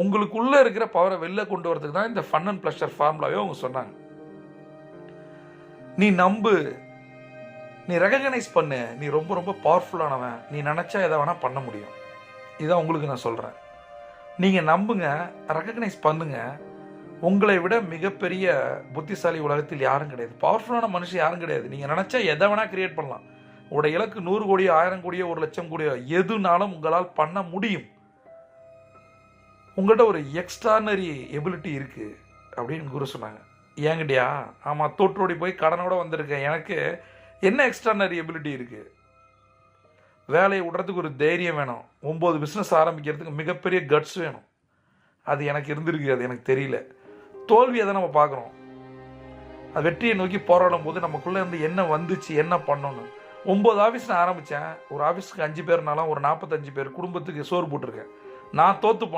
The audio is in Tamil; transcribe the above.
உங்களுக்குள்ளே இருக்கிற பவரை வெளில கொண்டு வரதுக்கு தான் இந்த ஃபன் அண்ட் ப்ளஷர் ஃபார்முலாவே அவங்க சொன்னாங்க. நீ நம்பு, நீ ரெகக்னைஸ் பண்ணு, நீ ரொம்ப ரொம்ப பவர்ஃபுல்லானவன், நீ நினச்சா எதை வேணால் பண்ண முடியும். இதான் உங்களுக்கு நான் சொல்கிறேன். நீங்கள் நம்புங்க, ரெகக்னைஸ் பண்ணுங்க. உங்களை விட மிகப்பெரிய புத்திசாலி உலகத்தில் யாரும் கிடையாது, பவர்ஃபுல்லான மனுஷன் யாரும் கிடையாது. நீங்கள் நினச்சா எதை வேணால் கிரியேட் பண்ணலாம். உங்களுடைய இலக்கு 100 கோடியோ 1000 கோடியோ 1 லட்சம் கோடியோ எதுனாலும் உங்களால் பண்ண முடியும். உங்கள்கிட்ட ஒரு எக்ஸ்ட்ரானரி எபிலிட்டி இருக்குது அப்படின்னு குரு சொன்னாங்க. ஏங்கிட்டியா? ஆமாம், தோற்றோடி போய் கடனோட வந்திருக்கேன். எனக்கு என்ன எக்ஸ்ட்ரானரி எபிலிட்டி இருக்குது? வேலையை விடுறதுக்கு ஒரு தைரியம் வேணும். 9 பிஸ்னஸ் ஆரம்பிக்கிறதுக்கு மிகப்பெரிய கட்ஸ் வேணும். அது எனக்கு இருந்திருக்கு, அது எனக்கு தெரியல. தோல்வியை தான் நம்ம பார்க்குறோம். அது வெற்றியை நோக்கி போராடும் போது நமக்குள்ளே இருந்து என்ன வந்துச்சு, என்ன பண்ணணும். 9 ஆஃபீஸ் நான் ஆரம்பித்தேன். ஒரு ஆஃபீஸுக்கு 5 பேர்னாலும் ஒரு 45 பேர் குடும்பத்துக்கு சோறு போட்டிருக்கேன். நான் தோற்று போனேன்.